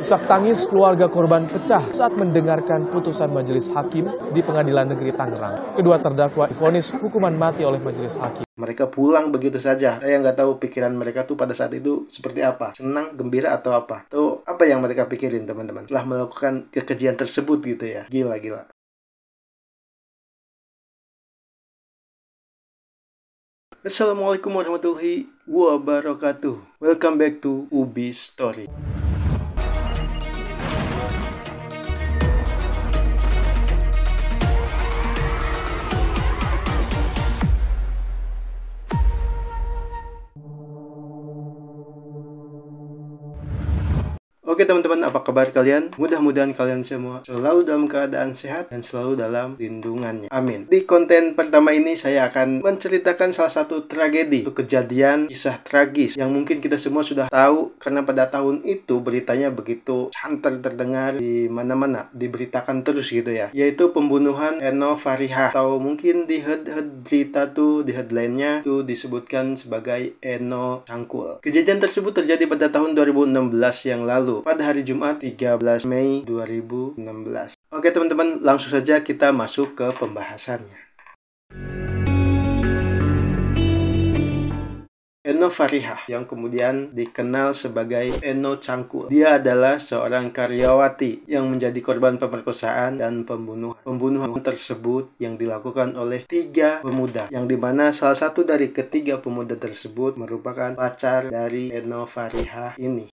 Isak tangis keluarga korban pecah saat mendengarkan putusan majelis hakim di Pengadilan Negeri Tangerang. Kedua terdakwa divonis hukuman mati oleh majelis hakim. Mereka pulang begitu saja. Saya nggak tahu pikiran mereka tuh pada saat itu seperti apa. Senang, gembira, atau apa. Tuh apa yang mereka pikirin, teman-teman, setelah melakukan kekejian tersebut gitu ya. Gila. Assalamualaikum warahmatullahi wabarakatuh. Welcome back to Ubi Story. Oke teman-teman, apa kabar kalian? Mudah-mudahan kalian semua selalu dalam keadaan sehat dan selalu dalam lindungannya. Amin. Di konten pertama ini saya akan menceritakan salah satu tragedi, kejadian kisah tragis yang mungkin kita semua sudah tahu karena pada tahun itu beritanya begitu santer terdengar di mana-mana, diberitakan terus gitu ya. Yaitu pembunuhan Eno Farihah, atau mungkin di head berita tuh, di headline-nya tuh disebutkan sebagai Eno Cangkul. Kejadian tersebut terjadi pada tahun 2016 yang lalu, pada hari Jumat 13 Mei 2016. Oke teman-teman, langsung saja kita masuk ke pembahasannya. Eno Farihah, yang kemudian dikenal sebagai Eno Cangkul. Dia adalah seorang karyawati yang menjadi korban pemerkosaan dan pembunuhan. Pembunuhan tersebut yang dilakukan oleh 3 pemuda, yang dimana salah satu dari ketiga pemuda tersebut merupakan pacar dari Eno Farihah ini.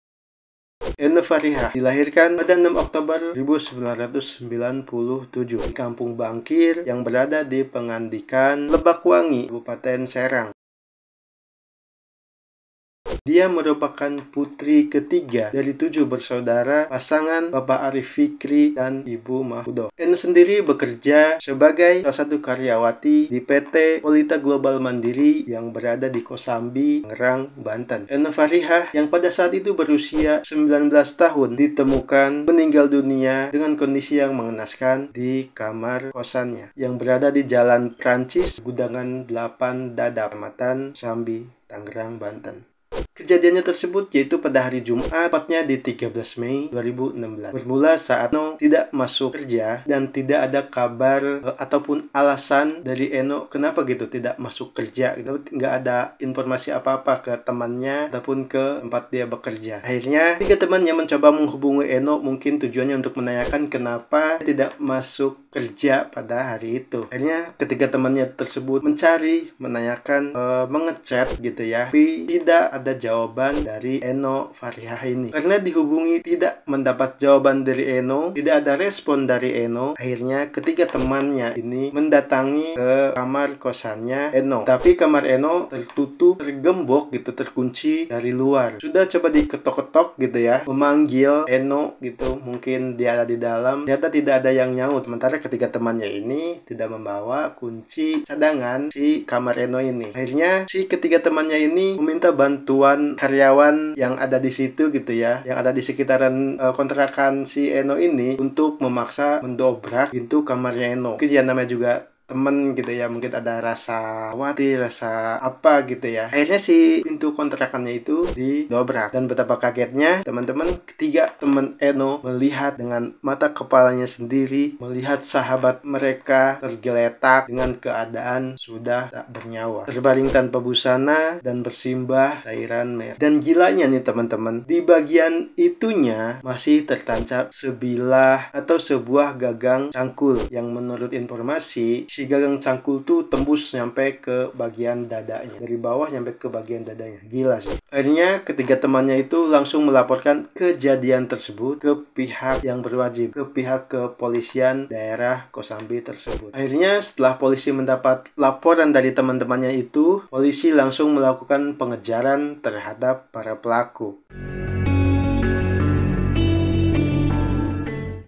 Eno Farihah dilahirkan pada 6 Oktober 1997 di Kampung Bangkir yang berada di Pengandikan, Lebakwangi, Kabupaten Serang. Dia merupakan putri ketiga dari 7 bersaudara pasangan Bapak Arif Fikri dan Ibu Mahfudoh. Eno sendiri bekerja sebagai salah satu karyawati di PT Polita Global Mandiri yang berada di Kosambi, Tangerang, Banten. Eno Farihah yang pada saat itu berusia 19 tahun ditemukan meninggal dunia dengan kondisi yang mengenaskan di kamar kosannya yang berada di Jalan Prancis, Gudangan 8 Dadap, Kecamatan Sambi, Tangerang, Banten. Kejadiannya tersebut yaitu pada hari Jumat, tepatnya di 13 Mei 2016. Bermula saat Eno tidak masuk kerja dan tidak ada kabar ataupun alasan dari Eno kenapa gitu tidak masuk kerja. Nggak ada informasi apa-apa ke temannya ataupun ke tempat dia bekerja. Akhirnya 3 temannya mencoba menghubungi Eno, mungkin tujuannya untuk menanyakan kenapa tidak masuk kerja pada hari itu. Akhirnya ketiga temannya tersebut mencari, menanyakan, mengechat gitu ya, tapi tidak ada jawaban dari Eno Farihah ini. Karena dihubungi tidak mendapat jawaban dari Eno, tidak ada respon dari Eno, akhirnya ketiga temannya ini mendatangi ke kamar kosannya Eno. Tapi kamar Eno tertutup, tergembok gitu, terkunci dari luar. Sudah coba diketok-ketok gitu ya, memanggil Eno gitu, mungkin dia ada di dalam, ternyata tidak ada yang nyaut. Sementara ketiga temannya ini tidak membawa kunci cadangan si kamar Eno ini. Akhirnya si ketiga temannya ini meminta bantuan karyawan yang ada di situ gitu ya, yang ada di sekitaran kontrakan si Eno ini untuk memaksa mendobrak pintu kamarnya Eno. Mungkin ya namanya juga temen gitu ya, mungkin ada rasa khawatir, rasa apa gitu ya. Akhirnya si pintu kontrakannya itu didobrak, dan betapa kagetnya teman-teman, ketiga teman Eno melihat dengan mata kepalanya sendiri, melihat sahabat mereka tergeletak dengan keadaan sudah tak bernyawa, terbaring tanpa busana dan bersimbah cairan merah. Dan gilanya nih teman-teman, di bagian itunya masih tertancap sebilah atau sebuah gagang cangkul yang menurut informasi si gagang cangkul tuh tembus nyampe ke bagian dadanya, dari bawah nyampe ke bagian dadanya. Gila sih. Akhirnya ketiga temannya itu langsung melaporkan kejadian tersebut ke pihak yang berwajib, ke pihak kepolisian daerah Kosambi tersebut. Akhirnya setelah polisi mendapat laporan dari teman-temannya itu, polisi langsung melakukan pengejaran terhadap para pelaku.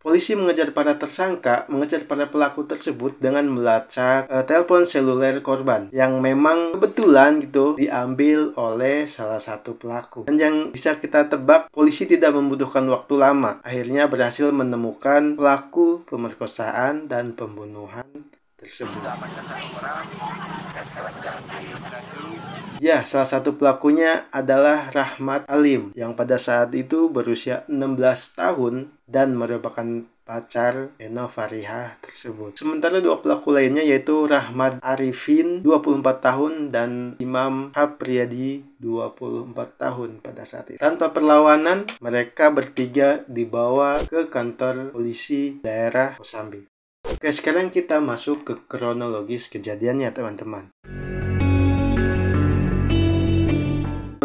Polisi mengejar para tersangka, mengejar para pelaku tersebut dengan melacak telepon seluler korban yang memang kebetulan gitu diambil oleh salah satu pelaku. Dan yang bisa kita tebak, polisi tidak membutuhkan waktu lama. Akhirnya berhasil menemukan pelaku pemerkosaan dan pembunuhan tersebut. Ya, salah satu pelakunya adalah Rahmat Alim yang pada saat itu berusia 16 tahun dan merupakan pacar Eno Farihah tersebut. Sementara dua pelaku lainnya yaitu Rahmat Arifin 24 tahun dan Imam Hapriyadi 24 tahun pada saat itu. Tanpa perlawanan, mereka bertiga dibawa ke kantor polisi daerah Kosambi. Oke, sekarang kita masuk ke kronologis kejadiannya, teman-teman.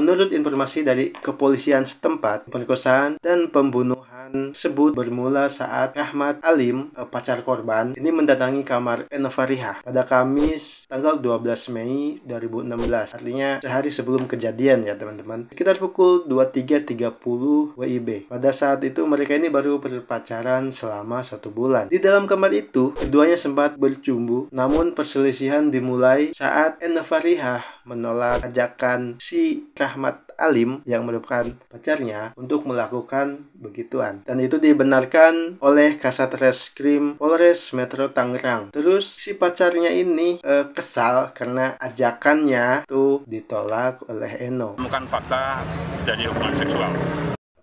Menurut informasi dari kepolisian setempat, perkosaan dan pembunuhan tersebut bermula saat Rahmat Alim, pacar korban, ini mendatangi kamar Eno Farihah pada Kamis tanggal 12 Mei 2016. Artinya sehari sebelum kejadian ya teman-teman. Sekitar pukul 23.30 WIB. Pada saat itu mereka ini baru berpacaran selama 1 bulan. Di dalam kamar itu, keduanya sempat bercumbu, namun perselisihan dimulai saat Eno Farihah menolak ajakan si Rahmat Alim yang merupakan pacarnya untuk melakukan begituan. Dan itu dibenarkan oleh Kasat Reskrim Polres Metro Tangerang. Terus si pacarnya ini kesal karena ajakannya tuh ditolak oleh Eno. Bukan fakta jadi hubungan seksual.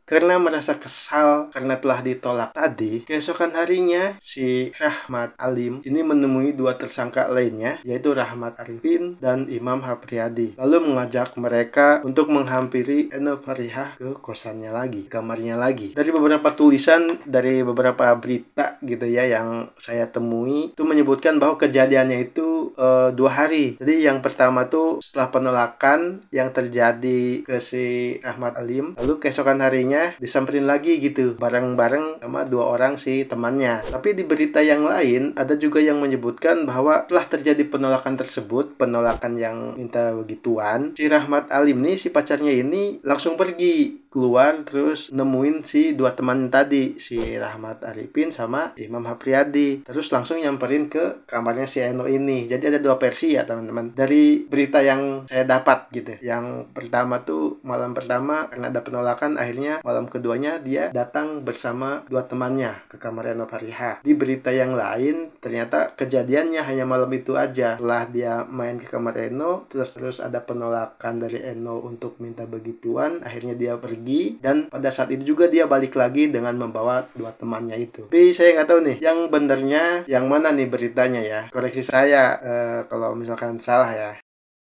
Karena merasa kesal karena telah ditolak tadi, keesokan harinya si Rahmat Alim ini menemui dua tersangka lainnya, yaitu Rahmat Arifin dan Imam Hapriyadi. Lalu mengajak mereka untuk menghampiri Eno Farihah ke kosannya lagi, kamarnya lagi. Dari beberapa tulisan, dari beberapa berita gitu ya yang saya temui, itu menyebutkan bahwa kejadiannya itu 2 hari. Jadi yang pertama tuh setelah penolakan yang terjadi ke si Rahmat Alim, lalu keesokan harinya disamperin lagi gitu bareng-bareng sama 2 orang si temannya. Tapi di berita yang lain ada juga yang menyebutkan bahwa setelah terjadi penolakan tersebut, penolakan yang minta begituan, si Rahmat Alim nih, si pacarnya ini langsung pergi keluar terus nemuin si 2 teman tadi, si Rahmat Arifin sama Imam Hapriyadi, terus langsung nyamperin ke kamarnya si Eno ini. Jadi ada 2 versi ya teman-teman dari berita yang saya dapat gitu. Yang pertama tuh malam pertama karena ada penolakan, akhirnya malam keduanya dia datang bersama 2 temannya ke kamar Eno Farihah. Di berita yang lain ternyata kejadiannya hanya malam itu aja. Setelah dia main ke kamar Eno, terus ada penolakan dari Eno untuk minta begituan, akhirnya dia pergi, dan pada saat itu juga dia balik lagi dengan membawa 2 temannya itu. Tapi saya nggak tahu nih yang benernya yang mana nih beritanya ya. Koreksi saya kalau misalkan salah ya.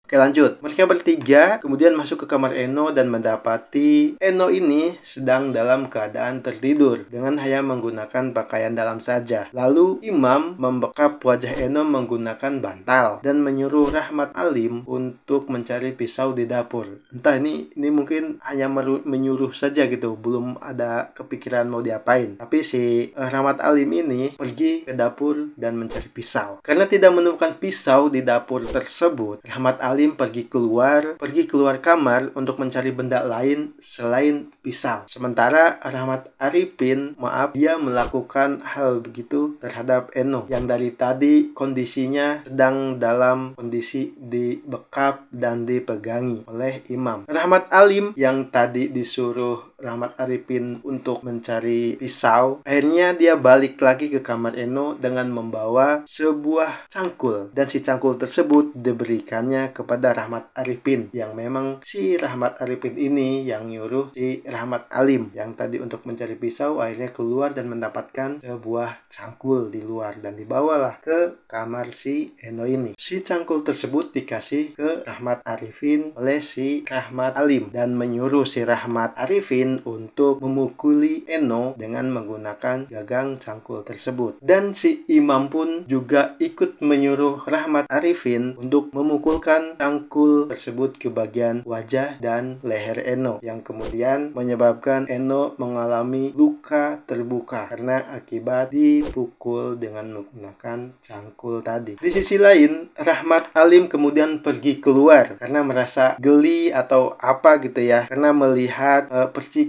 Oke, lanjut. Mereka bertiga kemudian masuk ke kamar Eno dan mendapati Eno ini sedang dalam keadaan tertidur dengan hanya menggunakan pakaian dalam saja. Lalu Imam membekap wajah Eno menggunakan bantal dan menyuruh Rahmat Alim untuk mencari pisau di dapur. Entah ini mungkin hanya menyuruh saja gitu, belum ada kepikiran mau diapain. Tapi si Rahmat Alim ini pergi ke dapur dan mencari pisau. Karena tidak menemukan pisau di dapur tersebut, Rahmat Alim pergi keluar kamar untuk mencari benda lain selain pisau. Sementara Rahmat Arifin, dia melakukan hal begitu terhadap Eno yang dari tadi kondisinya sedang dalam kondisi dibekap dan dipegangi oleh Imam. Rahmat Alim yang tadi disuruh Rahmat Arifin untuk mencari pisau, akhirnya dia balik lagi ke kamar Eno dengan membawa sebuah cangkul, dan si cangkul tersebut diberikannya kepada Rahmat Arifin, yang memang si Rahmat Arifin ini yang nyuruh si Rahmat Alim yang tadi untuk mencari pisau, akhirnya keluar dan mendapatkan sebuah cangkul di luar dan dibawalah ke kamar si Eno ini. Si cangkul tersebut dikasih ke Rahmat Arifin oleh si Rahmat Alim dan menyuruh si Rahmat Arifin untuk memukuli Eno dengan menggunakan gagang cangkul tersebut. Dan si Imam pun juga ikut menyuruh Rahmat Arifin untuk memukulkan cangkul tersebut ke bagian wajah dan leher Eno, yang kemudian menyebabkan Eno mengalami luka terbuka karena akibat dipukul dengan menggunakan cangkul tadi. Di sisi lain, Rahmat Alim kemudian pergi keluar karena merasa geli atau apa gitu ya, karena melihat percikan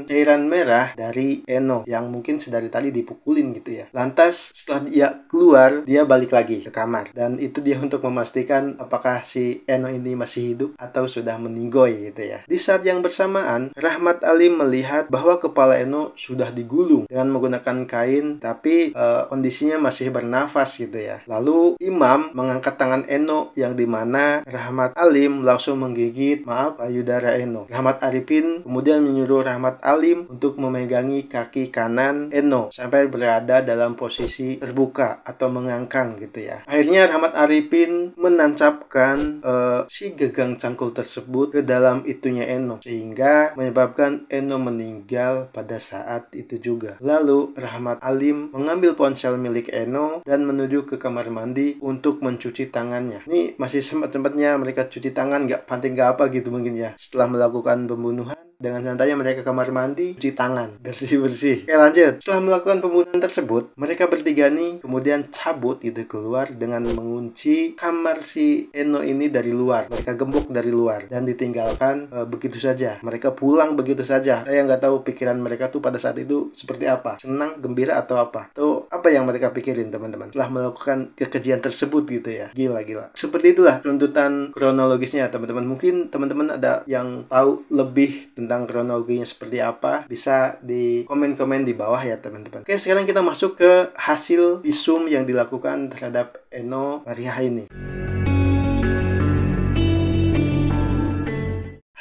cairan merah dari Eno yang mungkin sedari tadi dipukulin gitu ya. Lantas setelah dia keluar, dia balik lagi ke kamar, dan itu dia untuk memastikan apakah si si Eno ini masih hidup atau sudah meninggoy gitu ya. Di saat yang bersamaan, Rahmat Alim melihat bahwa kepala Eno sudah digulung dengan menggunakan kain, tapi kondisinya masih bernafas gitu ya. Lalu Imam mengangkat tangan Eno yang dimana Rahmat Alim langsung menggigit payudara Eno. Rahmat Arifin kemudian menyuruh Rahmat Alim untuk memegangi kaki kanan Eno sampai berada dalam posisi terbuka atau mengangkang gitu ya. Akhirnya Rahmat Arifin menancapkan si gagang cangkul tersebut ke dalam itunya Eno sehingga menyebabkan Eno meninggal pada saat itu juga. Lalu Rahmat Alim mengambil ponsel milik Eno dan menuju ke kamar mandi untuk mencuci tangannya. Ini masih sempat-sempatnya mereka cuci tangan, nggak penting nggak apa gitu mungkin ya. Setelah melakukan pembunuhan, dengan santainya mereka ke kamar mandi, cuci tangan, bersih-bersih. Oke, lanjut. Setelah melakukan pembunuhan tersebut, mereka bertiga nih kemudian cabut gitu keluar dengan mengunci kamar si Eno ini dari luar. Mereka gembok dari luar dan ditinggalkan begitu saja. Mereka pulang begitu saja. Saya nggak tahu pikiran mereka tuh pada saat itu seperti apa. Senang, gembira atau apa? Tuh apa yang mereka pikirin teman-teman setelah melakukan kekejian tersebut gitu ya. Gila. Seperti itulah runtutan kronologisnya teman-teman. Mungkin teman-teman ada yang tahu lebih tentang kronologinya seperti apa, bisa di komen-komen di bawah ya teman-teman. Oke, sekarang kita masuk ke hasil visum yang dilakukan terhadap Eno Farihah ini.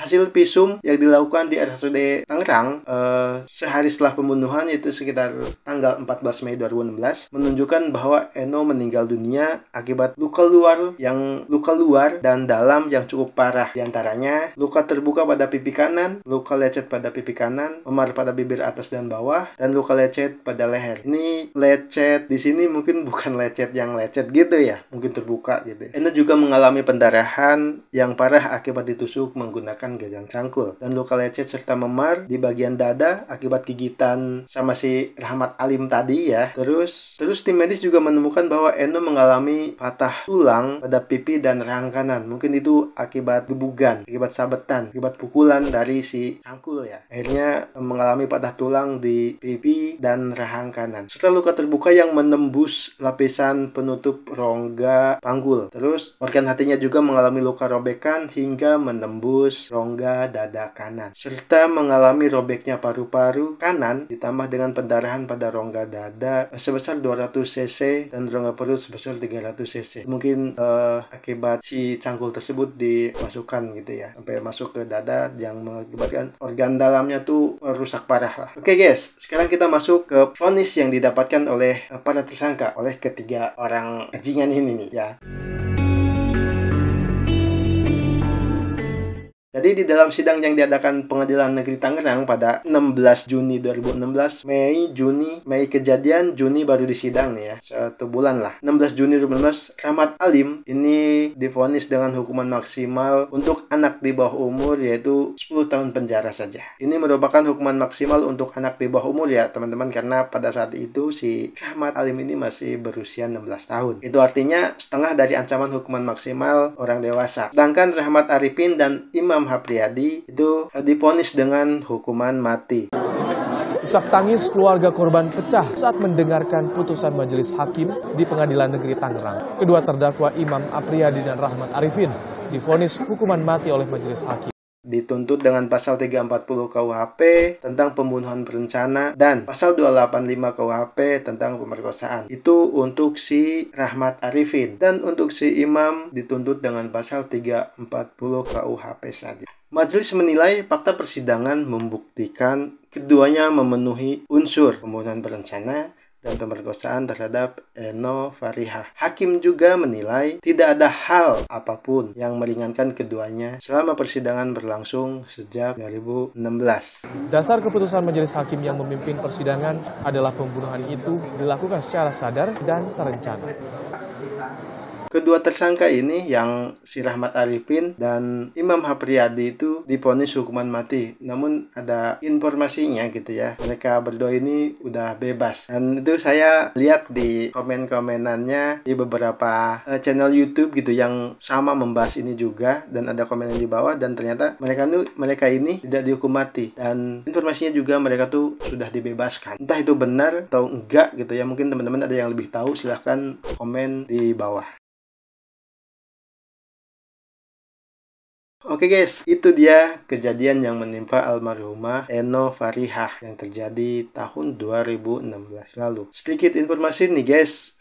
Hasil visum yang dilakukan di RSUD Tangerang sehari setelah pembunuhan, yaitu sekitar tanggal 14 Mei 2016, menunjukkan bahwa Eno meninggal dunia akibat luka luar dan dalam yang cukup parah. Di antaranya luka terbuka pada pipi kanan, luka lecet pada pipi kanan, memar pada bibir atas dan bawah, dan luka lecet pada leher. Ini lecet di sini mungkin bukan lecet yang lecet gitu ya, mungkin terbuka gitu. Eno juga mengalami pendarahan yang parah akibat ditusuk menggunakan gagang cangkul dan luka lecet serta memar di bagian dada akibat gigitan sama si Rahmat Alim tadi ya. Terus tim medis juga menemukan bahwa Eno mengalami patah tulang pada pipi dan rahang kanan. Mungkin itu akibat gebugan, akibat sabetan, akibat pukulan dari si cangkul ya. Akhirnya mengalami patah tulang di pipi dan rahang kanan. Setelah luka terbuka yang menembus lapisan penutup rongga panggul. Terus organ hatinya juga mengalami luka robekan hingga menembus rongga dada kanan, serta mengalami robeknya paru-paru kanan ditambah dengan pendarahan pada rongga dada sebesar 200 cc dan rongga perut sebesar 300 cc. Mungkin akibat si cangkul tersebut dimasukkan gitu ya, sampai masuk ke dada yang mengakibatkan organ dalamnya tuh rusak parah lah. Oke guys, sekarang kita masuk ke vonis yang didapatkan oleh para tersangka, oleh ketiga orang bajingan ini nih ya. Jadi di dalam sidang yang diadakan Pengadilan Negeri Tangerang pada 16 Juni 2016, Mei kejadian, Juni baru disidang nih ya, 1 bulan lah. 16 Juni 2016, Rahmat Alim ini divonis dengan hukuman maksimal untuk anak di bawah umur yaitu 10 tahun penjara saja. Ini merupakan hukuman maksimal untuk anak di bawah umur ya teman-teman, karena pada saat itu si Rahmat Alim ini masih berusia 16 tahun. Itu artinya setengah dari ancaman hukuman maksimal orang dewasa. Sedangkan Rahmat Arifin dan Imam Hapriyadi itu divonis dengan hukuman mati. Isak tangis keluarga korban pecah saat mendengarkan putusan majelis hakim di Pengadilan Negeri Tangerang. Kedua terdakwa Imam Hapriyadi dan Rahmat Arifin divonis hukuman mati oleh majelis hakim. Dituntut dengan pasal 340 KUHP tentang pembunuhan berencana dan pasal 285 KUHP tentang pemerkosaan. Itu untuk si Rahmat Arifin, dan untuk si Imam dituntut dengan pasal 340 KUHP saja. Majelis menilai fakta persidangan membuktikan keduanya memenuhi unsur pembunuhan berencana dan pemerkosaan terhadap Eno Farihah. Hakim juga menilai tidak ada hal apapun yang meringankan keduanya selama persidangan berlangsung sejak 2016. Dasar keputusan majelis hakim yang memimpin persidangan adalah pembunuhan itu dilakukan secara sadar dan terencana. Kedua tersangka ini yang si Rahmat Arifin dan Imam Hapriyadi itu divonis hukuman mati. Namun ada informasinya gitu ya, mereka berdua ini udah bebas. Dan itu saya lihat di komen-komenannya di beberapa channel YouTube gitu yang sama membahas ini juga, dan ada komen yang di bawah, dan ternyata mereka ini tidak dihukum mati, dan informasinya juga mereka tuh sudah dibebaskan. Entah itu benar atau enggak gitu ya, mungkin teman-teman ada yang lebih tahu, silahkan komen di bawah. Oke guys, itu dia kejadian yang menimpa almarhumah Eno Farihah yang terjadi tahun 2016 lalu. Sedikit informasi nih guys,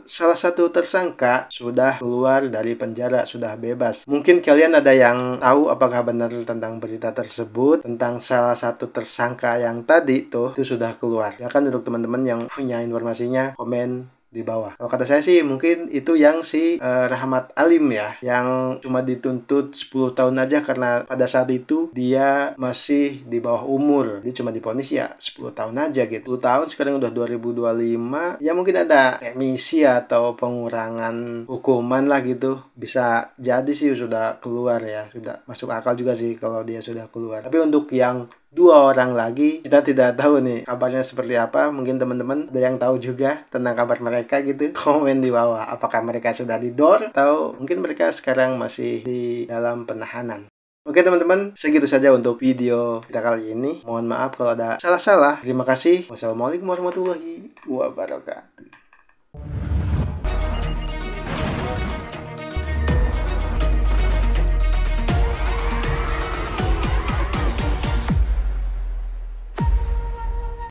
salah satu tersangka sudah keluar dari penjara, sudah bebas. Mungkin kalian ada yang tahu apakah benar tentang berita tersebut, tentang salah satu tersangka yang tadi tuh itu sudah keluar. Ya kan, untuk teman-teman yang punya informasinya, komen di bawah. Kalau kata saya sih mungkin itu yang si Rahmat Alim ya, yang cuma dituntut 10 tahun aja karena pada saat itu dia masih di bawah umur. Dia cuma divonis ya 10 tahun aja gitu. 10 tahun sekarang udah 2025. Ya mungkin ada remisi atau pengurangan hukuman lah gitu. Bisa jadi sih sudah keluar ya. Sudah masuk akal juga sih kalau dia sudah keluar. Tapi untuk yang 2 orang lagi, kita tidak tahu nih kabarnya seperti apa. Mungkin teman-teman ada yang tahu juga tentang kabar mereka gitu, komen di bawah. Apakah mereka sudah didor atau mungkin mereka sekarang masih di dalam penahanan. Oke teman-teman, segitu saja untuk video kita kali ini. Mohon maaf kalau ada salah-salah. Terima kasih. Wassalamualaikum warahmatullahi wabarakatuh.